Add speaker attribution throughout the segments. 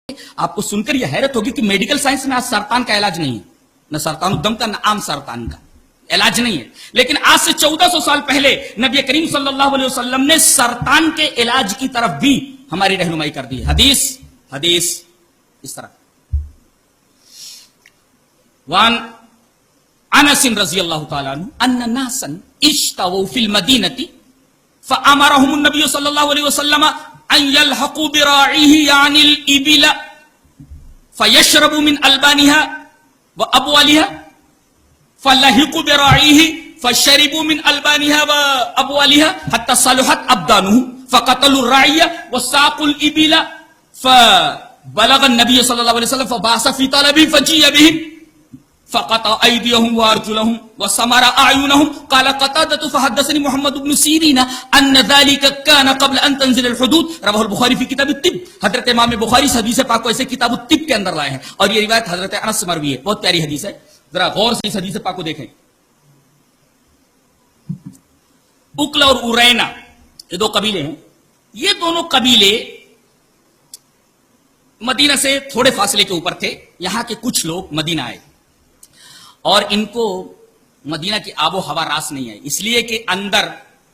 Speaker 1: آپ کو سن کر یہ حیرت ہوگی کہ میڈیکل سائنس میں آج سرطان کا علاج نہیں ہے، نہ سرطان الدم کا، نہ عام سرطان کا علاج نہیں ہے، لیکن آج سے 1400 سال پہلے نبی کریم صلی اللہ علیہ وسلم نے سرطان کے علاج کی طرف بھی ہماری رہنمائی کر دی ہے۔ حدیث اس طرح وان انس رضی اللہ تعالی عنہ ان ناسا اشتووا فی المدینہ فامرهم النبی صلی اللہ علیہ وسلم ان يلحقوا براعیه یعنی الابل فیشربوا من البانها وابوالها فلحقوا براعیه فشربوا من البانها وابوالها حتى صلحت ابدانهم فقتلوا الراعی وساقوا الابل فبلغ النبی صلی اللہ علیہ وسلم فبعث فی طلبهم فجیء بهم فقطع ايديهم وارجلهم وسمر اعينهم قال قتادة فحدثني محمد بن سيرين ان ذلك كان قبل ان تنزل الحدود رواه البخاری فی کتاب الطب۔ حضرت امام بخاری اس حدیث پاک کو ایسے کتاب الطب کے اندر لائے ہیں اور یہ روایت حضرت انس سے مروی ہے، بہت پیاری حدیث ہے، ذرا غور سے اس حدیث پاک کو دیکھیں۔ اکلا اور ارینا یہ دو قبیلے ہیں، یہ دونوں قبیلے مدینہ سے تھوڑے فاصلے کے اوپر تھے۔ یہاں کے کچھ لوگ مدینہ آئے اور ان کو مدینہ کی آب و ہوا راس نہیں آئی، اس لیے کہ اندر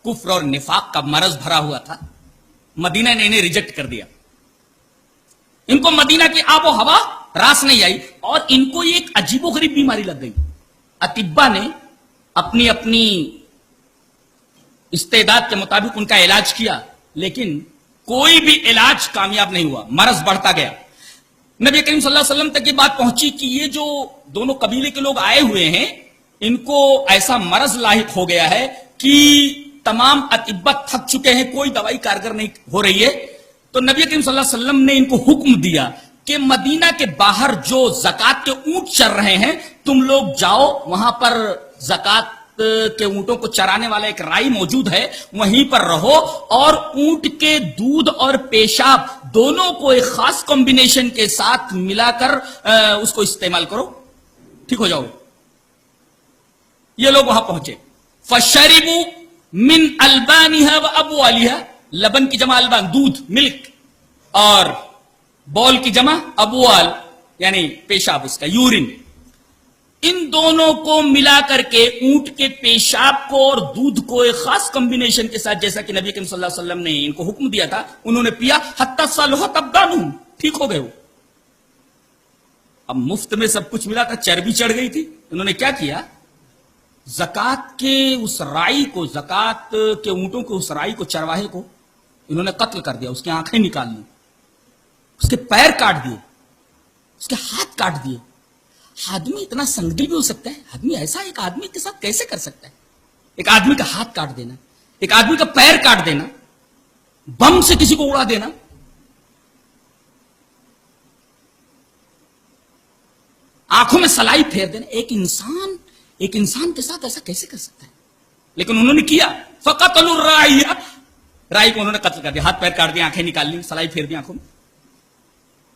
Speaker 1: کفر اور نفاق کا مرض بھرا ہوا تھا، مدینہ نے انہیں ریجیکٹ کر دیا، ان کو مدینہ کی آب و ہوا راس نہیں آئی اور ان کو یہ ایک عجیب و غریب بیماری لگ گئی۔ اطباء نے اپنی استعداد کے مطابق ان کا علاج کیا، لیکن کوئی بھی علاج کامیاب نہیں ہوا، مرض بڑھتا گیا۔ نبی کریم صلی اللہ علیہ وسلم تک یہ بات پہنچی کہ یہ جو دونوں قبیلے کے لوگ آئے ہوئے ہیں ان کو ایسا مرض لاحق ہو گیا ہے کہ تمام اطباء تھک چکے ہیں، کوئی دوائی کارگر نہیں ہو رہی ہے۔ تو نبی کریم صلی اللہ علیہ وسلم نے ان کو حکم دیا کہ مدینہ کے باہر جو زکات کے اونٹ چر رہے ہیں تم لوگ جاؤ، وہاں پر زکات کے اونٹوں کو چرانے والا ایک رائی موجود ہے، وہیں پر رہو اور اونٹ کے دودھ اور پیشاب دونوں کو ایک خاص کمبینیشن کے ساتھ ملا کر اس کو استعمال کرو، ٹھیک ہو جاؤ۔ یہ لوگ وہاں پہنچے، فشربوا من البانها وابوالها، لبن کی جمع البان دودھ ملک، اور بول کی جمع ابوال یعنی پیشاب، اس کا یورین، ان دونوں کو ملا کر کے اونٹ کے پیشاب کو اور دودھ کو ایک خاص کمبینیشن کے ساتھ، جیسا کہ نبی کریم صلی اللہ علیہ وسلم نے ان کو حکم دیا تھا، انہوں نے پیا، حتی صلحت ابدانہم، ٹھیک ہو گئے وہ۔ اب مفت میں سب کچھ ملا تھا، چربی چڑھ گئی تھی، انہوں نے کیا کیا، زکات کے اس رائی کو، زکات کے اونٹوں کے اس رائی کو، چرواہے کو انہوں نے قتل کر دیا، اس کی آنکھیں نکال لی، اس کے پیر کاٹ دیے، اس کے ہاتھ کاٹ دیے۔ آدمی اتنا سنگدل بھی ہو سکتا ہے؟ آدمی ایسا ایک آدمی کے ساتھ کیسے کر سکتا ہے؟ ایک آدمی کا ہاتھ کاٹ دینا، ایک آدمی کا پیر کاٹ دینا، بم سے کسی کو اڑا دینا۔ آنکھوں میں سلائی پھیر دینا، ایک انسان کے ساتھ ایسا کیسے کر سکتا ہے؟ لیکن انہوں نے کیا، فقتلوا الراعی، رائی کو انہوں نے قتل کر دیا، ہاتھ پیر کاٹ دیا، آنکھیں نکال لی، سلائی پھیر دی آنکھوں میں،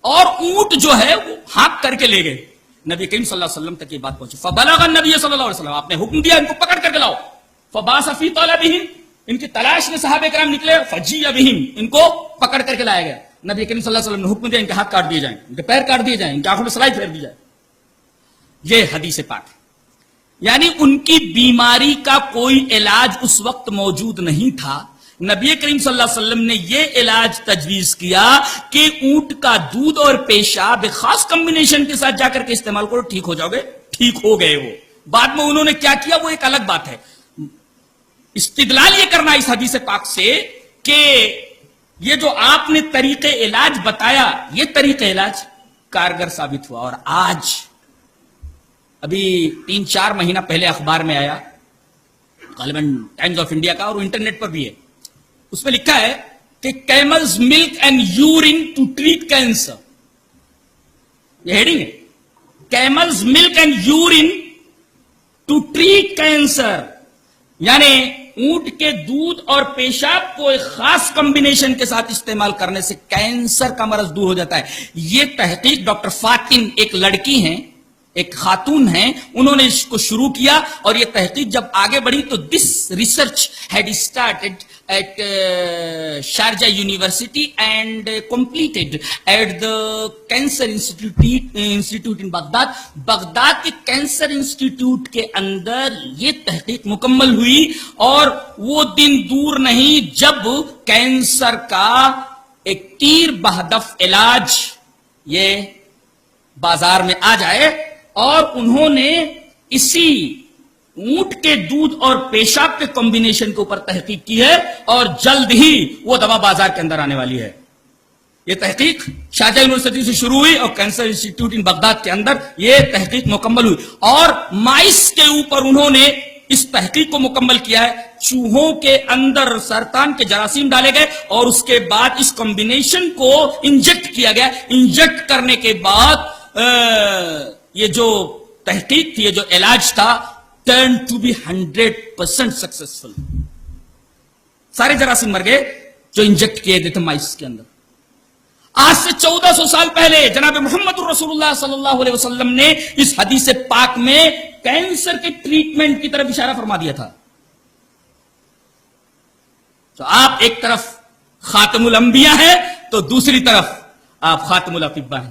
Speaker 1: اور اونٹ جو ہے وہ ہانک کر کے لے گئے۔ نبی کریم صلی اللہ علیہ وسلم تک یہ بات پہنچی، فبلغ النبی صلی اللہ علیہ وسلم، آپ نے حکم دیا ان کو پکڑ کر کے لاؤ، فبعث فی طلبهم، ان کی تلاش میں صحابہ کرام نکلے، فجیء بهم، ان کو پکڑ کر کے لایا گیا۔ نبی کریم صلی اللہ علیہ وسلم نے حکم دیا ان کے ہاتھ کاٹ دیے جائیں، ان کے پیر کاٹ دیے جائیں، ان کی آنکھوں میں سلائی پھیر دی جائے۔ یہ حدیث پاک ہے، یعنی ان کی بیماری کا کوئی علاج اس وقت موجود نہیں تھا، نبی کریم صلی اللہ علیہ وسلم نے یہ علاج تجویز کیا کہ اونٹ کا دودھ اور پیشاب ایک خاص کمبینیشن کے ساتھ جا کر کے استعمال کرو، ٹھیک ہو جاؤ گے۔ ٹھیک ہو گئے وہ، بعد میں انہوں نے کیا کیا وہ ایک الگ بات ہے۔ استدلال یہ کرنا اس حدیث پاک سے کہ یہ جو آپ نے طریقہ علاج بتایا، یہ طریقہ علاج کارگر ثابت ہوا، اور آج ابھی 3-4 مہینہ پہلے اخبار میں آیا، غالباً ٹائمز آف انڈیا کا، اور انٹرنیٹ پر بھی ہے، اس میں لکھا ہے کہ camels milk and urine to treat cancer, یہ ہیڈنگ ہے، camels milk and urine to treat cancer, یعنی اونٹ کے دودھ اور پیشاب کو ایک خاص کمبینیشن کے ساتھ استعمال کرنے سے کینسر کا مرض دور ہو جاتا ہے۔ یہ تحقیق ڈاکٹر فاطن ایک لڑکی ہیں، ایک خاتون ہیں، انہوں نے اس کو شروع کیا اور یہ تحقیق جب آگے بڑھی تو this research had started at Sharjah university and completed at the cancer institute in Baghdad. Baghdad کے کینسر انسٹیٹیوٹ کے اندر یہ تحقیق مکمل ہوئی اور وہ دن دور نہیں جب کینسر کا ایک تیر بہدف علاج یہ بازار میں آ جائے، اور انہوں نے اسی اونٹ کے دودھ اور پیشاب کے کمبینیشن کے اوپر تحقیق کی ہے اور جلد ہی وہ دوا بازار کے اندر آنے والی ہے۔ یہ تحقیق شارجہ یونیورسٹی سے شروع ہوئی اور کینسر انسٹیٹیوٹ ان بغداد کے اندر یہ تحقیق مکمل ہوئی، اور مائس کے اوپر انہوں نے اس تحقیق کو مکمل کیا ہے۔ چوہوں کے اندر سرطان کے جراثیم ڈالے گئے اور اس کے بعد اس کمبینیشن کو انجیکٹ کیا گیا۔ انجیکٹ کرنے کے بعد یہ جو تحقیق تھی، یہ جو علاج تھا، ٹرن ٹو بی 100% سکسیسفل۔ سارے جراثیم مر گئے جو انجیکٹ کیے گئے تھے مائس کے اندر۔ آج سے 1400 سال پہلے جناب محمد رسول اللہ صلی اللہ علیہ وسلم نے اس حدیث پاک میں کینسر کے ٹریٹمنٹ کی طرف اشارہ فرما دیا تھا۔ تو آپ ایک طرف خاتم الانبیاء ہیں تو دوسری طرف آپ خاتم الاطباء ہیں۔